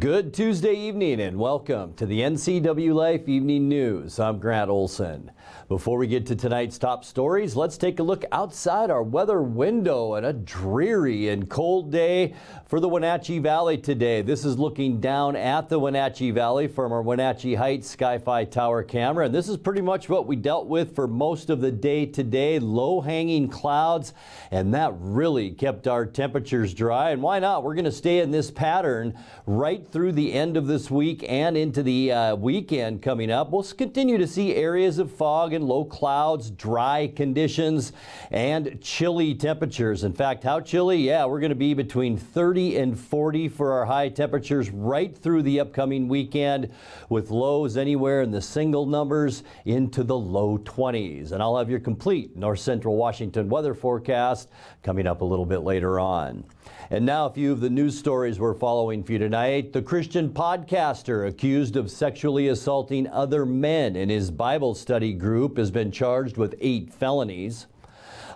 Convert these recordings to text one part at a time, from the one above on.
Good Tuesday evening and welcome to the NCWLIFE Evening News. I'm Grant Olson. Before we get to tonight's top stories, let's take a look outside our weather window and a dreary and cold day for the Wenatchee Valley today. This is looking down at the Wenatchee Valley from our Wenatchee Heights Sky-Fi Tower camera, and this is pretty much what we dealt with for most of the day today. Low-hanging clouds, and that really kept our temperatures dry. And why not? We're going to stay in this pattern right through the end of this week and into the weekend coming up. We'll continue to see areas of fog and low clouds, dry conditions, and chilly temperatures. In fact, how chilly? Yeah, we're going to be between 30 and 40 for our high temperatures right through the upcoming weekend, with lows anywhere in the single numbers into the low 20s. And I'll have your complete North Central Washington weather forecast coming up a little bit later on. And now a few of the news stories we're following for you tonight. The Christian podcaster accused of sexually assaulting other men in his Bible study group has been charged with 8 felonies.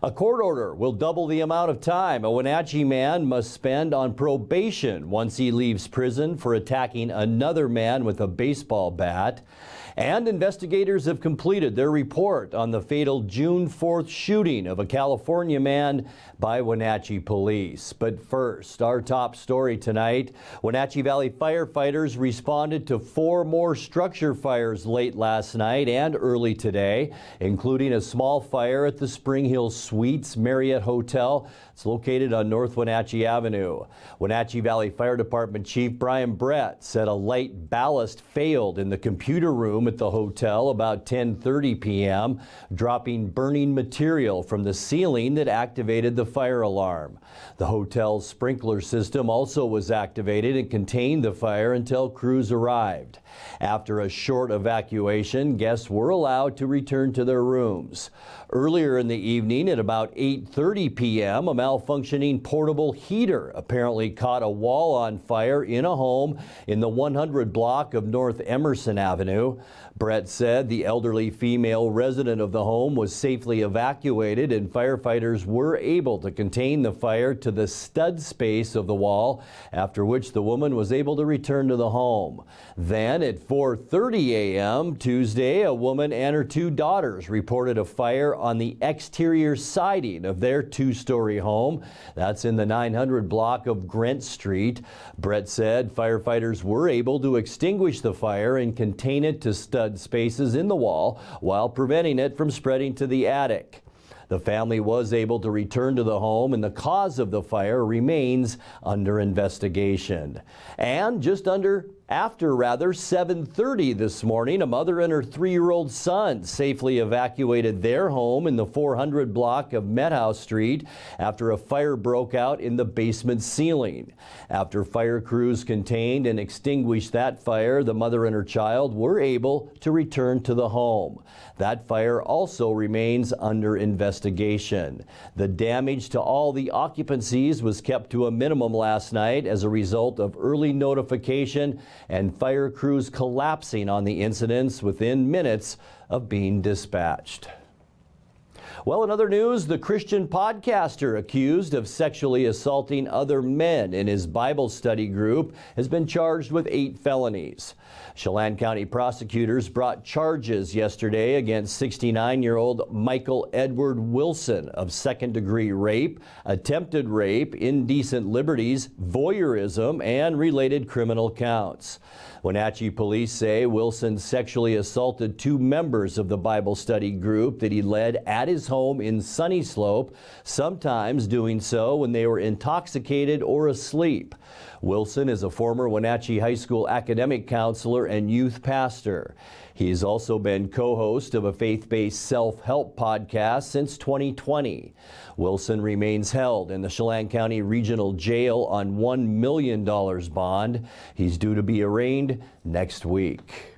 A court order will double the amount of time a Wenatchee man must spend on probation once he leaves prison for attacking another man with a baseball bat. And investigators have completed their report on the fatal June 4th shooting of a California man by Wenatchee police. But first, our top story tonight. Wenatchee Valley firefighters responded to 4 more structure fires late last night and early today, including a small fire at the Spring Hill Suites Marriott Hotel. It's located on North Wenatchee Avenue. Wenatchee Valley Fire Department Chief Brian Brett said a light ballast failed in the computer room at the hotel about 10:30 p.m., dropping burning material from the ceiling that activated the fire alarm. The hotel's sprinkler system also was activated and contained the fire until crews arrived. After a short evacuation, guests were allowed to return to their rooms. Earlier in the evening at about 8:30 p.m., a malfunctioning portable heater apparently caught a wall on fire in a home in the 100 block of North Emerson Avenue. Brett said the elderly female resident of the home was safely evacuated and firefighters were able to contain the fire to the stud space of the wall, after which the woman was able to return to the home. Then at 4:30 a.m. Tuesday, a woman and her 2 daughters reported a fire on the exterior siding of their 2-story home. That's in the 900 block of Grant Street. Brett said firefighters were able to extinguish the fire and contain it to stud spaces in the wall while preventing it from spreading to the attic. The family was able to return to the home, and the cause of the fire remains under investigation. And just after 7:30 this morning, a mother and her 3-year-old son safely evacuated their home in the 400 block of Methouse Street after a fire broke out in the basement ceiling. After fire crews contained and extinguished that fire, the mother and her child were able to return to the home. That fire also remains under investigation. The damage to all the occupancies was kept to a minimum last night as a result of early notification and fire crews collapsing on the incidents within minutes of being dispatched. Well, in other news, the Christian podcaster accused of sexually assaulting other men in his Bible study group has been charged with 8 felonies. Chelan County prosecutors brought charges yesterday against 69-year-old Michael Edward Wilson of second-degree rape, attempted rape, indecent liberties, voyeurism, and related criminal counts. Wenatchee police say Wilson sexually assaulted 2 members of the Bible study group that he led at his home in Sunny Slope, sometimes doing so when they were intoxicated or asleep. Wilson is a former Wenatchee High School academic counselor and youth pastor. He's also been co-host of a faith-based self-help podcast since 2020. Wilson remains held in the Chelan County Regional Jail on $1 million bond. He's due to be arraigned next week.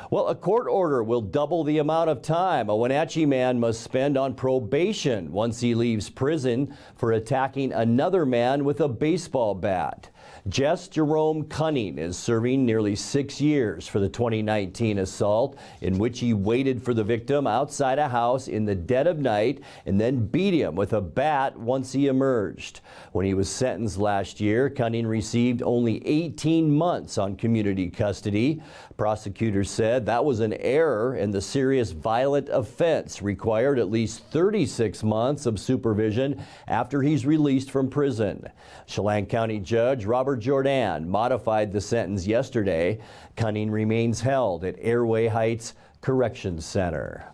Well, a court order will double the amount of time a Wenatchee man must spend on probation once he leaves prison for attacking another man with a baseball bat. Jess Jerome Cunning is serving nearly 6 years for the 2019 assault in which he waited for the victim outside a house in the dead of night and then beat him with a bat once he emerged. When he was sentenced last year, Cunning received only 18 months on community custody. Prosecutors said that was an error and the serious violent offense required at least 36 months of supervision after he's released from prison. Chelan County Judge Robert Jordan modified the sentence yesterday. Cunning remains held at Airway Heights Corrections Center.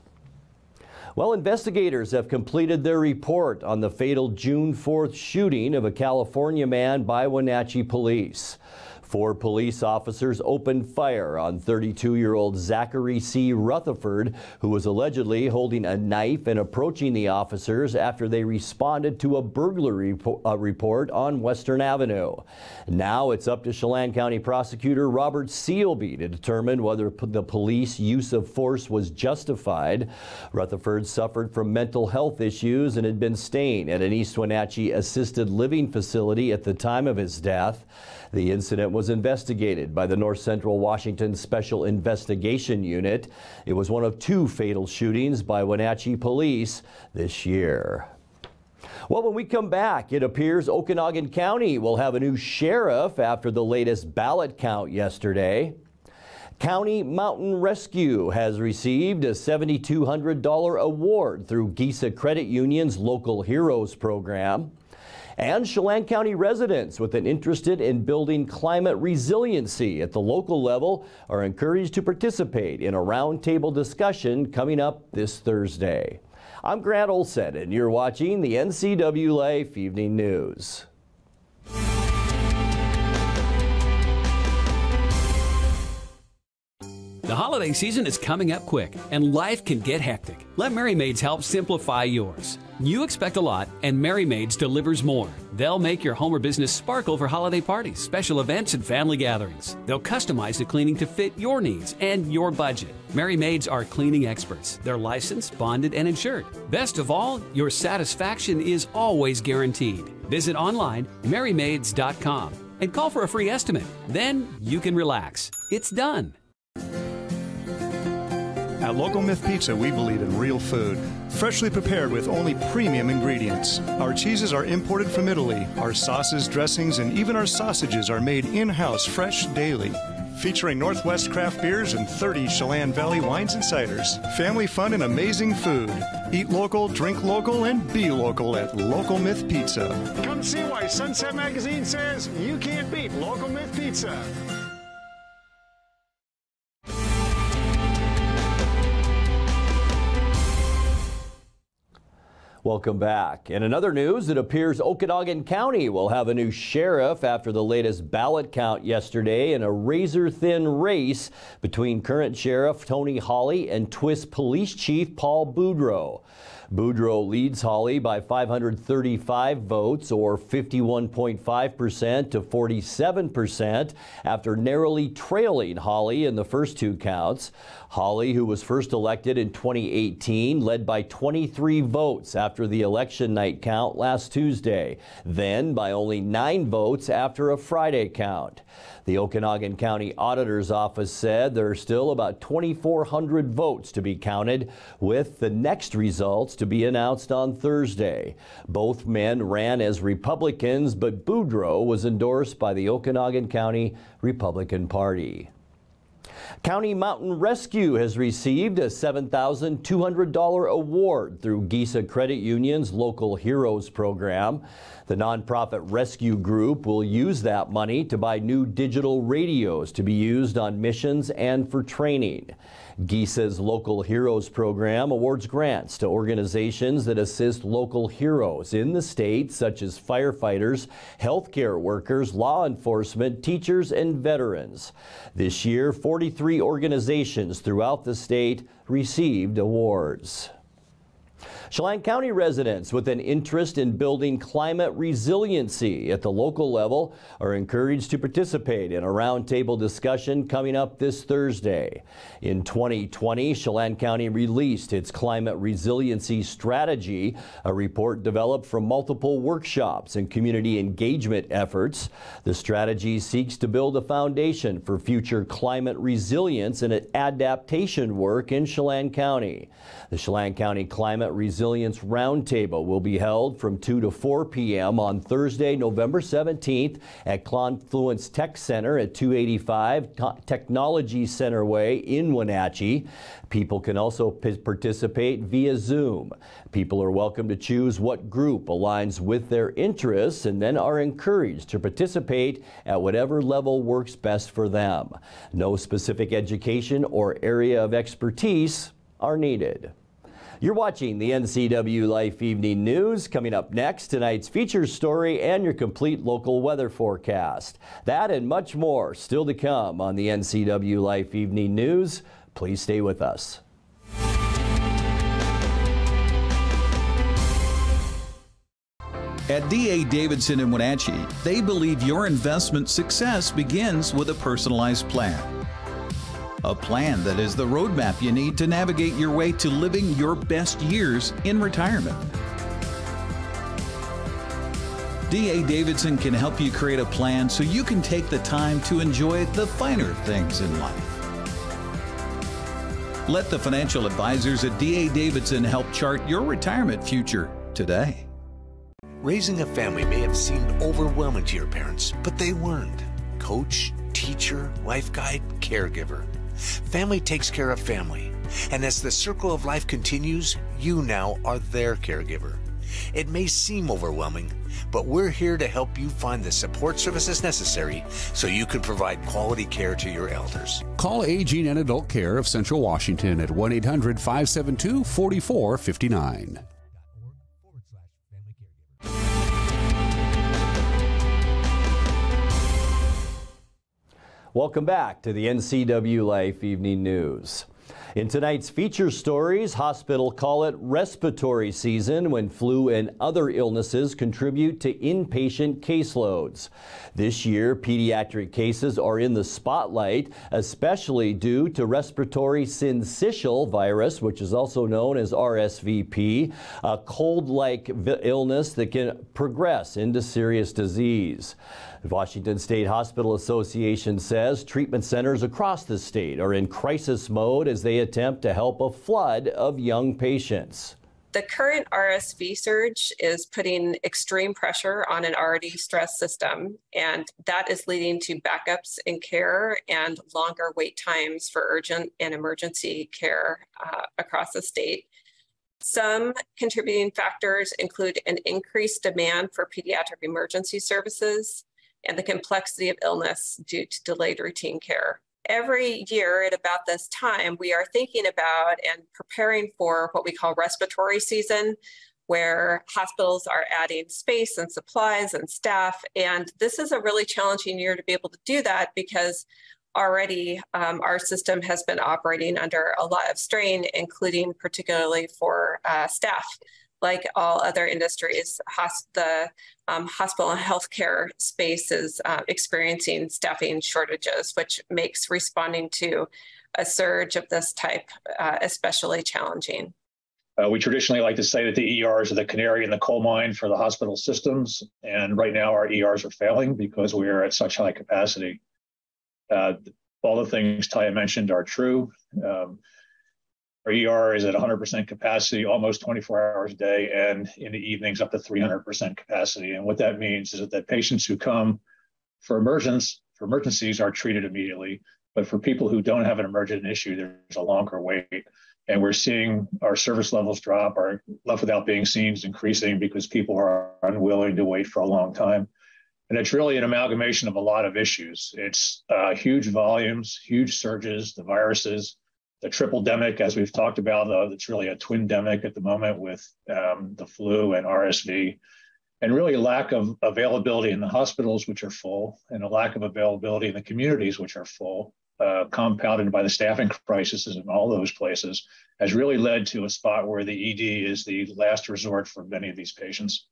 Well, investigators have completed their report on the fatal June 4th shooting of a California man by Wenatchee police. 4 police officers opened fire on 32-year-old Zachary C. Rutherford, who was allegedly holding a knife and approaching the officers after they responded to a burglary report on Western Avenue. Now it's up to Chelan County Prosecutor Robert Sealby to determine whether the police use of force was justified. Rutherford suffered from mental health issues and had been staying at an East Wenatchee assisted living facility at the time of his death. The incident was investigated by the North Central Washington Special Investigation Unit. It was one of 2 fatal shootings by Wenatchee police this year. Well, when we come back, it appears Okanogan County will have a new sheriff after the latest ballot count yesterday. County Mountain Rescue has received a $7,200 award through Giesa Credit Union's Local Heroes program. And Chelan County residents with an interest in building climate resiliency at the local level are encouraged to participate in a roundtable discussion coming up this Thursday. I'm Grant Olson, and you're watching the NCWLIFE Evening News. The holiday season is coming up quick, and life can get hectic. Let Merry Maids help simplify yours. You expect a lot, and Merry Maids delivers more. They'll make your home or business sparkle for holiday parties, special events, and family gatherings. They'll customize the cleaning to fit your needs and your budget. Merry Maids are cleaning experts. They're licensed, bonded, and insured. Best of all, your satisfaction is always guaranteed. Visit online, merrymaids.com, and call for a free estimate. Then you can relax. It's done. At Local Myth Pizza, we believe in real food, freshly prepared with only premium ingredients. Our cheeses are imported from Italy. Our sauces, dressings, and even our sausages are made in-house fresh daily. Featuring Northwest craft beers and 30 Chelan Valley wines and ciders. Family fun and amazing food. Eat local, drink local, and be local at Local Myth Pizza. Come see why Sunset Magazine says you can't beat Local Myth Pizza. Welcome back. In another news, it appears Okanogan County will have a new sheriff after the latest ballot count yesterday in a razor-thin race between current Sheriff Tony Hawley and Twist Police Chief Paul Boudreau. Boudreau leads Hawley by 535 votes, or 51.5% to 47%, after narrowly trailing Hawley in the first 2 counts. Hawley, who was first elected in 2018, led by 23 votes after the election night count last Tuesday, then by only 9 votes after a Friday count. The Okanogan County Auditor's Office said there are still about 2,400 votes to be counted, with the next results to be announced on Thursday. Both men ran as Republicans, but Boudreau was endorsed by the Okanogan County Republican Party. County Mountain Rescue has received a $7,200 award through Giesa Credit Union's Local Heroes program. The nonprofit rescue group will use that money to buy new digital radios to be used on missions and for training. Giesa's Local Heroes program awards grants to organizations that assist local heroes in the state, such as firefighters, healthcare workers, law enforcement, teachers, and veterans. This year, 43 organizations throughout the state received awards. Chelan County residents with an interest in building climate resiliency at the local level are encouraged to participate in a roundtable discussion coming up this Thursday. In 2020, Chelan County released its climate resiliency strategy, a report developed from multiple workshops and community engagement efforts. The strategy seeks to build a foundation for future climate resilience and adaptation work in Chelan County. The Chelan County Climate Resilience Roundtable will be held from 2 to 4 p.m. on Thursday, November 17th at Confluence Tech Center at 285 Technology Center Way in Wenatchee. People can also participate via Zoom. People are welcome to choose what group aligns with their interests and then are encouraged to participate at whatever level works best for them. No specific education or area of expertise are needed. You're watching the NCWLIFE Evening News. Coming up next, tonight's feature story and your complete local weather forecast. That and much more still to come on the NCWLIFE Evening News. Please stay with us. At D.A. Davidson in Wenatchee, they believe your investment success begins with a personalized plan. A plan that is the roadmap you need to navigate your way to living your best years in retirement. D.A. Davidson can help you create a plan so you can take the time to enjoy the finer things in life. Let the financial advisors at D.A. Davidson help chart your retirement future today. Raising a family may have seemed overwhelming to your parents, but they weren't. Coach, teacher, life guide, caregiver. Family takes care of family. And as the circle of life continues, you now are their caregiver. It may seem overwhelming, but we're here to help you find the support services necessary so you can provide quality care to your elders. Call Aging and Adult Care of Central Washington at 1-800-572-4459. Welcome back to the NCWLIFE Evening News. In tonight's feature stories, hospitals call it respiratory season when flu and other illnesses contribute to inpatient caseloads. This year, pediatric cases are in the spotlight, especially due to respiratory syncytial virus, which is also known as RSVP, a cold-like illness that can progress into serious disease. The Washington State Hospital Association says treatment centers across the state are in crisis mode as they attempt to help a flood of young patients. The current RSV surge is putting extreme pressure on an already stressed system, and that is leading to backups in care and longer wait times for urgent and emergency care across the state. Some contributing factors include an increased demand for pediatric emergency services and the complexity of illness due to delayed routine care. Every year at about this time, we are thinking about and preparing for what we call respiratory season, where hospitals are adding space and supplies and staff. And this is a really challenging year to be able to do that because already our system has been operating under a lot of strain, including particularly for staff. Like all other industries, the hospital and healthcare space is experiencing staffing shortages, which makes responding to a surge of this type especially challenging. We traditionally like to say that the ERs are the canary in the coal mine for the hospital systems. And right now our ERs are failing because we are at such high capacity. All the things Taya mentioned are true. Our ER is at 100% capacity, almost 24 hours a day, and in the evenings up to 300% capacity. And what that means is that patients who come for emergencies are treated immediately, but for people who don't have an emergent issue, there's a longer wait. And we're seeing our service levels drop. Our left without being seen is increasing because people are unwilling to wait for a long time. And it's really an amalgamation of a lot of issues. It's huge volumes, huge surges, the viruses, the triple-demic, as we've talked about, it's really a twin-demic at the moment with the flu and RSV, and really a lack of availability in the hospitals, which are full, and a lack of availability in the communities, which are full. compounded by the staffing crises in all those places, has really led to a spot where the ED is the last resort for many of these patients.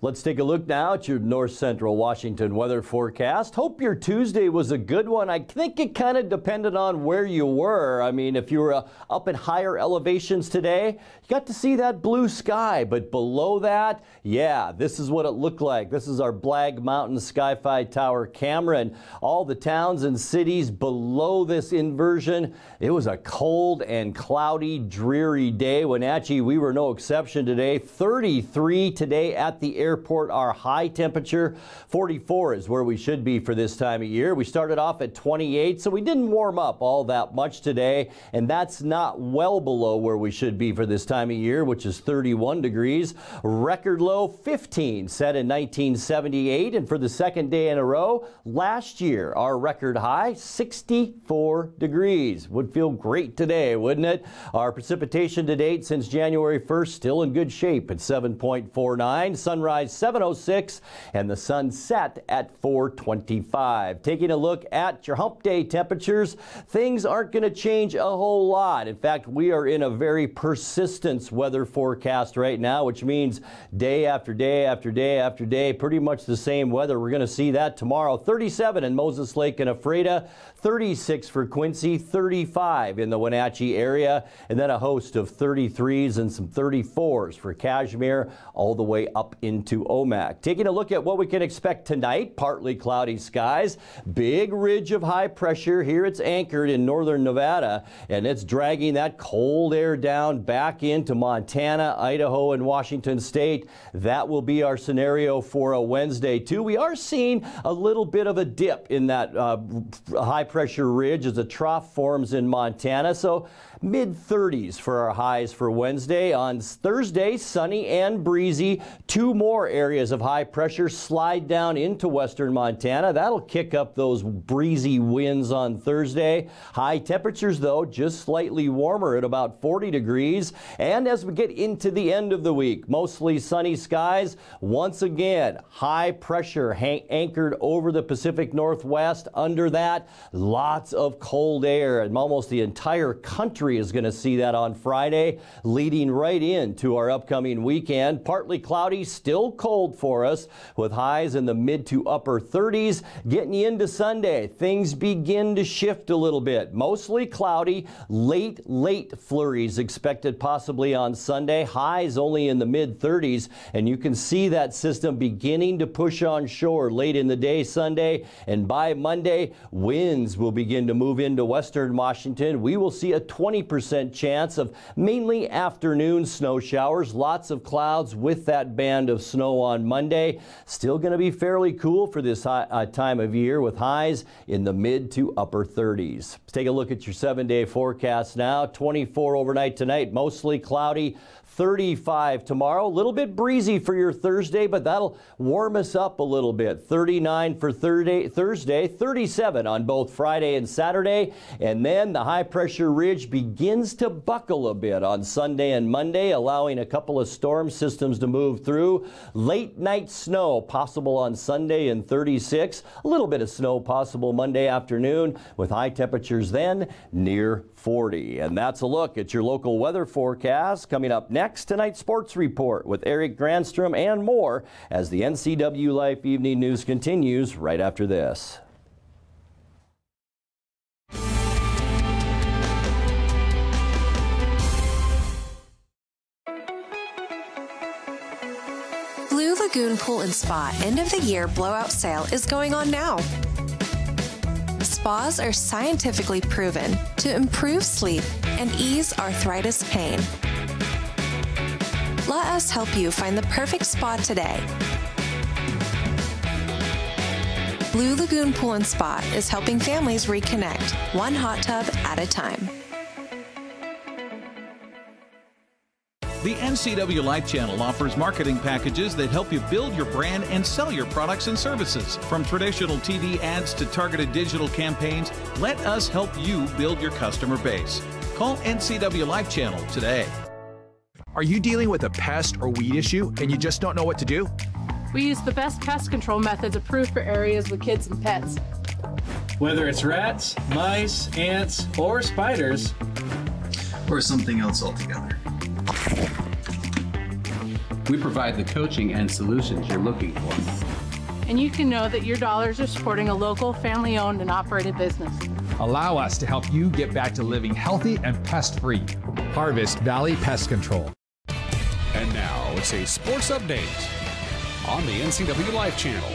Let's take a look now at your north central Washington weather forecast. Hope your Tuesday was a good one. I think it kind of depended on where you were. I mean, if you were up at higher elevations today, you got to see that blue sky. But below that, yeah, this is what it looked like. This is our Blag Mountain Sky-Fi Tower camera, and all the towns and cities below this inversion. It was a cold and cloudy, dreary day. Wenatchee, we were no exception today. 33 today at the airport, our high temperature. 44 is where we should be for this time of year. We started off at 28, so we didn't warm up all that much today, and that's not well below where we should be for this time of year, which is 31 degrees. Record low 15 set in 1978, and for the second day in a row last year, our record high 64 degrees. Would feel great today, wouldn't it? Our precipitation to date since January 1st still in good shape at 7.49. Sunrise 7:06 and the sun set at 4:25. Taking a look at your hump day temperatures, things aren't going to change a whole lot. In fact, we are in a very persistent weather forecast right now, which means day after day after day after day, pretty much the same weather. We're going to see that tomorrow. 37 in Moses Lake and Ephrata, 36 for Quincy, 35 in the Wenatchee area, and then a host of 33s and some 34s for Kashmir all the way up into Omak. Taking a look at what we can expect tonight, partly cloudy skies, big ridge of high pressure. Here it's anchored in northern Nevada, and it's dragging that cold air down back into Montana, Idaho, and Washington State. That will be our scenario for a Wednesday, too. We are seeing a little bit of a dip in that high pressure ridge as a trough forms in Montana, so mid-30s for our highs for Wednesday. On Thursday, sunny and breezy. Two more areas of high pressure slide down into western Montana. That'll kick up those breezy winds on Thursday. High temperatures, though, just slightly warmer at about 40 degrees. And as we get into the end of the week, mostly sunny skies. Once again, high pressure anchored over the Pacific Northwest. Under that, lots of cold air, and almost the entire country is going to see that on Friday, leading right into our upcoming weekend. Partly cloudy, still cold for us, with highs in the mid to upper 30s. Getting you into Sunday, things begin to shift a little bit. Mostly cloudy, late flurries expected possibly on Sunday. Highs only in the mid 30s, and you can see that system beginning to push on shore late in the day Sunday, and by Monday, winds will begin to move into western Washington. We will see a 20% chance of mainly afternoon snow showers. Lots of clouds with that band of snow on Monday. Still going to be fairly cool for this time of year, with highs in the mid to upper 30s. Let's take a look at your 7-day forecast now. 24 overnight tonight, mostly cloudy. 35 tomorrow, a little bit breezy for your Thursday, but that'll warm us up a little bit. 39 for Thursday, 37 on both Friday and Saturday, and then the high pressure ridge begins to buckle a bit on Sunday and Monday, allowing a couple of storm systems to move through. Late night snow possible on Sunday and 36, a little bit of snow possible Monday afternoon, with high temperatures then near 40. And that's a look at your local weather forecast. Coming up next, tonight's sports report with Eric Granstrom and more as the NCWLIFE Evening News continues right after this. Blue Lagoon Pool and Spa end of the year blowout sale is going on now. Spas are scientifically proven to improve sleep and ease arthritis pain. Let us help you find the perfect spa today. Blue Lagoon Pool and Spa is helping families reconnect, one hot tub at a time. The NCWLIFE channel offers marketing packages that help you build your brand and sell your products and services. From traditional TV ads to targeted digital campaigns, let us help you build your customer base. Call NCWLIFE channel today. Are you dealing with a pest or weed issue and you just don't know what to do? We use the best pest control methods approved for areas with kids and pets. Whether it's rats, mice, ants, or spiders, or something else altogether, we provide the coaching and solutions you're looking for. And you can know that your dollars are supporting a local, family-owned and operated business. Allow us to help you get back to living healthy and pest-free. Harvest Valley Pest Control. And now it's a sports update on the NCWLIFE channel.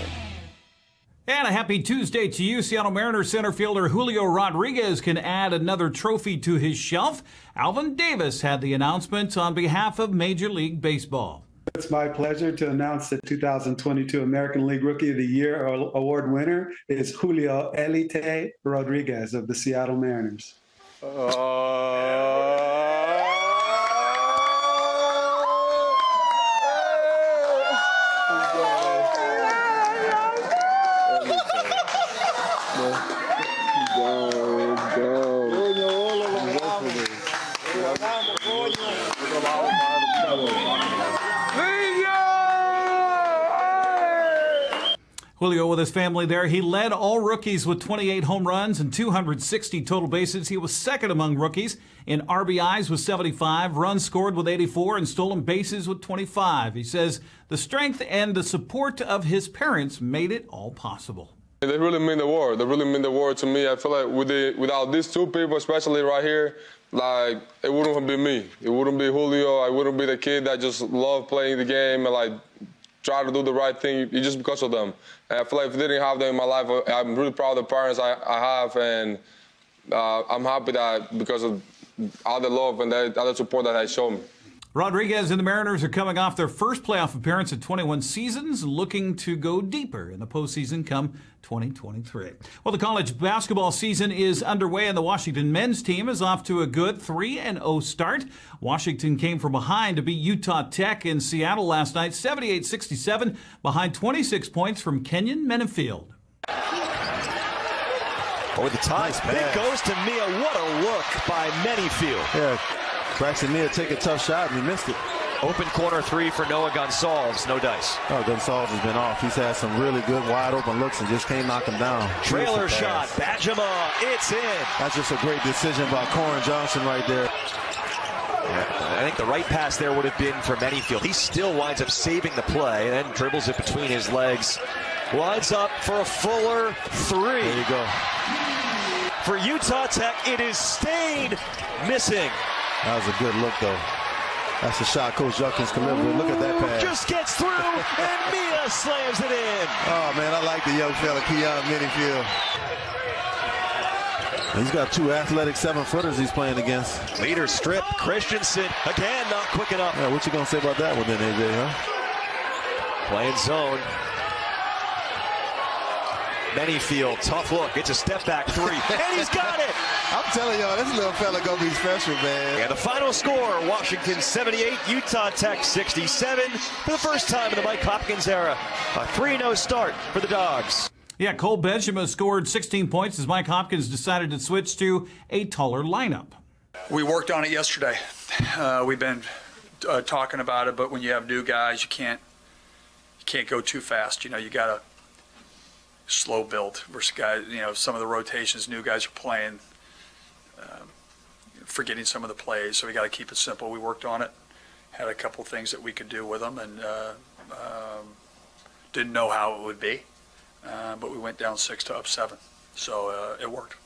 And a happy Tuesday to you. Seattle Mariners center fielder Julio Rodriguez can add another trophy to his shelf. Alvin Davis had the announcement on behalf of Major League Baseball. It's my pleasure to announce the 2022 American League Rookie of the Year award winner is Julio Elite Rodriguez of the Seattle Mariners. Julio with his family there. He led all rookies with 28 home runs and 260 total bases. He was second among rookies in RBIs with 75, runs scored with 84, and stolen bases with 25. He says the strength and the support of his parents made it all possible. They really mean the world. They really mean the world to me. I feel like without these two people, especially right here, like, it wouldn't have been me. It wouldn't be Julio. I wouldn't be the kid that just loved playing the game and, like, try to do the right thing just because of them. And I feel like if I didn't have them in my life, I'm really proud of the parents I have, and I'm happy that because of all the love and the other support that they showed me. Rodriguez and the Mariners are coming off their first playoff appearance in 21 seasons, looking to go deeper in the postseason come 2023. Well, the college basketball season is underway, and the Washington men's team is off to a good 3-0 start. Washington came from behind to beat Utah Tech in Seattle last night, 78-67, behind 26 points from Kenyon Mennefield. Over the top, it goes to Mia. What a look by Mennefield. Yeah. Braxton Mia take a tough shot and he missed it. Open corner three for Noah Gonsalves. No dice. Oh, Gonsalves has been off. He's had some really good wide open looks and just can't knock him down. Trailer shot. Bajema. It's in. That's just a great decision by Corin Johnson right there. Yeah, I think the right pass there would have been for Mennefield. He still winds up saving the play and then dribbles it between his legs. Winds up for a fuller three. There you go. For Utah Tech, it is Stain missing. That was a good look, though. That's a shot Coach Junkins can live with. Look at that pass. Just gets through, and Mia slams it in. Oh, man, I like the young fella, Keon Mennefield. He's got two athletic 7-footers he's playing against. Leader strip, Christensen, again, not quick enough. Yeah, what you going to say about that one then, AJ, huh? Playing zone. Mennefield, tough look. It's a step back three, and he's got it. I'm telling y'all, this little fella gonna be special, man. And the final score: Washington 78, Utah Tech 67. For the first time in the Mike Hopkins era, a 3-0 start for the Dogs. Yeah, Cole Benjamin scored 16 points as Mike Hopkins decided to switch to a taller lineup. We worked on it yesterday. We've been talking about it, but when you have new guys, you can't go too fast. You know, you gotta slow build versus guys, you know, some of the rotations new guys are playing, forgetting some of the plays, so we got to keep it simple. We worked on it, had a couple things that we could do with them, and didn't know how it would be, but we went down 6 to up 7, so it worked.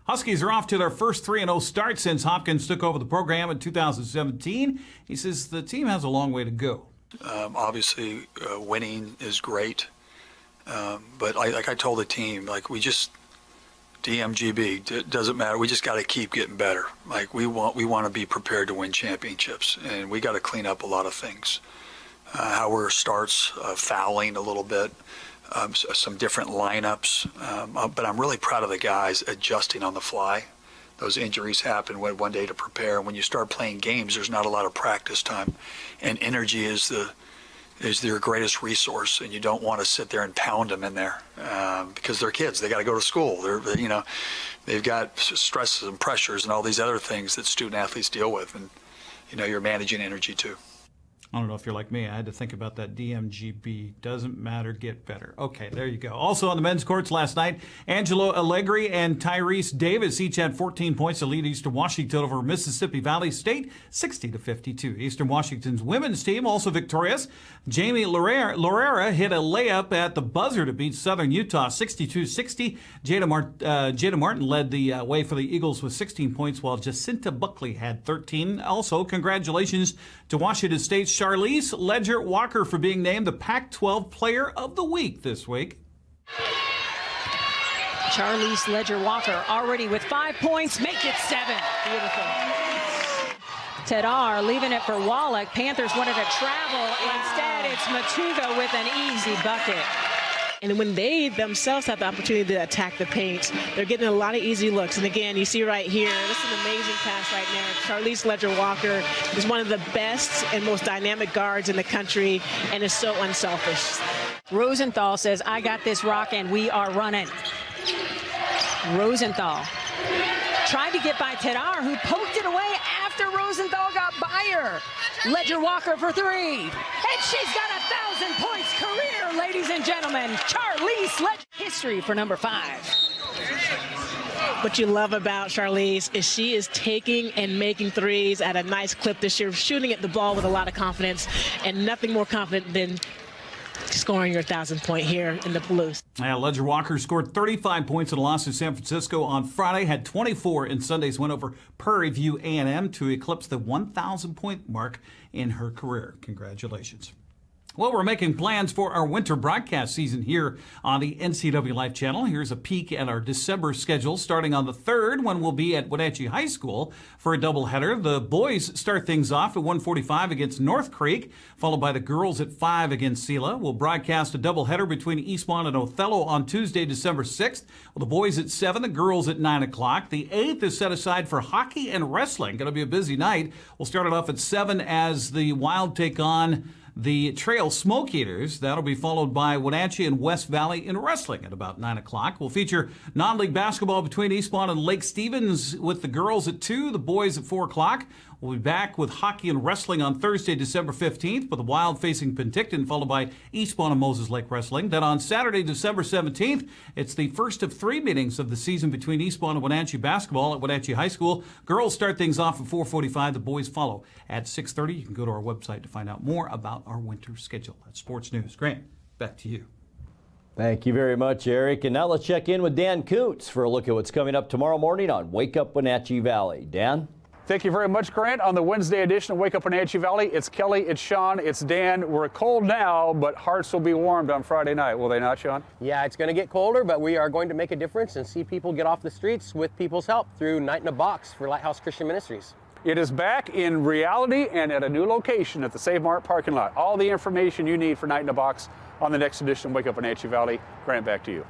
Huskies are off to their first 3-0 start since Hopkins took over the program in 2017. He says the team has a long way to go. Obviously, winning is great. But like I told the team, like we just DMGB, doesn't matter. We just got to keep getting better. Like we want to be prepared to win championships, and we got to clean up a lot of things. How our starts, fouling a little bit, some different lineups. But I'm really proud of the guys adjusting on the fly. Those injuries happen one day to prepare. And when you start playing games, there's not a lot of practice time, and energy is their greatest resource, and you don't want to sit there and pound them in there because they're kids. They got to go to school. You know, they've got stresses and pressures and all these other things that student athletes deal with, and you know, you're managing energy too. I don't know if you're like me. I had to think about that. DMGB. Doesn't matter. Get better. Okay, there you go. Also on the men's courts last night, Angelo Allegri and Tyrese Davis each had 14 points to lead Eastern Washington over Mississippi Valley State, 60-52. Eastern Washington's women's team also victorious. Jamie Lorera hit a layup at the buzzer to beat Southern Utah, 62-60. Jada Martin led the way for the Eagles with 16 points, while Jacinta Buckley had 13. Also, congratulations to Washington State's Charlize Ledger-Walker for being named the Pac-12 Player of the Week this week. Charlize Ledger-Walker already with 5 points, make it 7. Beautiful. Tedar leaving it for Wallach. Panthers wanted to travel. Instead, it's Matuga with an easy bucket. And when they themselves have the opportunity to attack the paint, they're getting a lot of easy looks. And again, you see right here, this is an amazing pass right now. Charlize Ledger-Walker is one of the best and most dynamic guards in the country and is so unselfish. Rosenthal says, I got this rock and we are running. Rosenthal tried to get by Tedar, who poked it away after Rosenthal got by her. Ledger-Walker for 3. And she's got 1,000 points career, ladies and gentlemen. Charlize Ledger. History for number 5. What you love about Charlize is she is taking and making threes at a nice clip this year, shooting at the ball with a lot of confidence, and nothing more confident than scoring your 1,000 point here in the Palouse. Yeah, Ledger-Walker scored 35 points in a loss to San Francisco on Friday, had 24 in Sunday's win over Prairie View A&M to eclipse the 1,000 point mark in her career. Congratulations. Well, we're making plans for our winter broadcast season here on the NCWLIFE channel. Here's a peek at our December schedule, starting on the 3rd, when we'll be at Wenatchee High School for a doubleheader. The boys start things off at 1:45 against North Creek, followed by the girls at 5 against Sela. We'll broadcast a doubleheader between Eastmont and Othello on Tuesday, December 6th. Well, the boys at 7, the girls at 9 o'clock. The 8th is set aside for hockey and wrestling. Going to be a busy night. We'll start it off at 7 as the Wild take on the Trail Smoke Eaters. That'll be followed by Wenatchee and West Valley in wrestling at about 9 o'clock. We'll feature non-league basketball between Eastmont and Lake Stevens with the girls at 2, the boys at 4 o'clock. We'll be back with hockey and wrestling on Thursday, December 15th, with the Wild facing Penticton, followed by Eastmont and Moses Lake Wrestling. Then on Saturday, December 17th, it's the first of 3 meetings of the season between Eastmont and Wenatchee basketball at Wenatchee High School. Girls start things off at 4:45. The boys follow at 6:30. You can go to our website to find out more about our winter schedule. That's sports news. Grant, back to you. Thank you very much, Eric. And now let's check in with Dan Koontz for a look at what's coming up tomorrow morning on Wake Up Wenatchee Valley. Dan? Thank you very much, Grant. On the Wednesday edition of Wake Up Wenatchee Valley, it's Kelly, it's Sean, it's Dan. We're cold now, but hearts will be warmed on Friday night, will they not, Sean? Yeah, it's going to get colder, but we are going to make a difference and see people get off the streets with people's help through Night in a Box for Lighthouse Christian Ministries. It is back in reality and at a new location at the Save Mart parking lot. All the information you need for Night in a Box on the next edition of Wake Up Wenatchee Valley. Grant, back to you.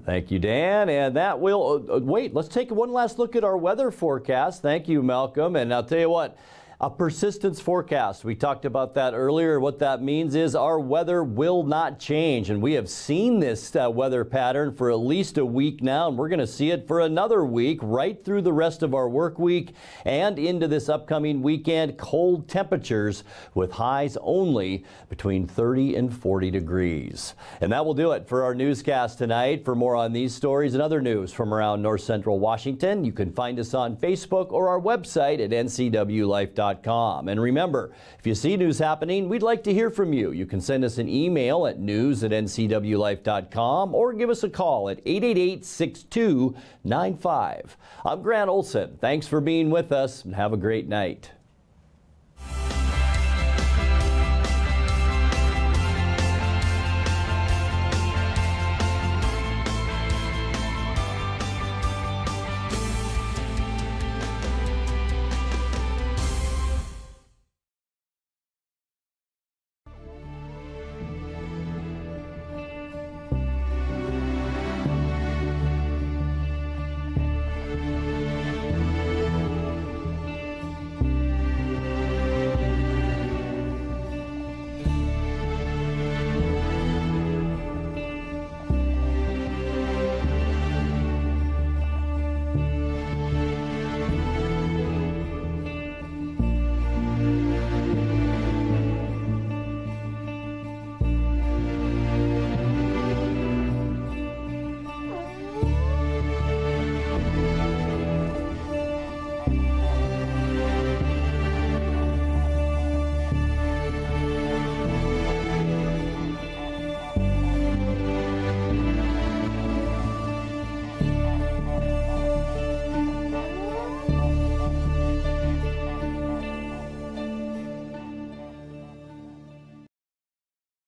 Thank you, Dan. And that will, wait, let's take one last look at our weather forecast. Thank you, Malcolm. And I'll tell you what, a persistence forecast. We talked about that earlier. What that means is our weather will not change. And we have seen this weather pattern for at least a week now. And we're going to see it for another week, right through the rest of our work week and into this upcoming weekend. Cold temperatures with highs only between 30 and 40 degrees. And that will do it for our newscast tonight. For more on these stories and other news from around North Central Washington, you can find us on Facebook or our website at ncwlife.com. And remember, if you see news happening, we'd like to hear from you. You can send us an email at news@ncwlife.com or give us a call at 888-6295. I'm Grant Olson. Thanks for being with us and have a great night.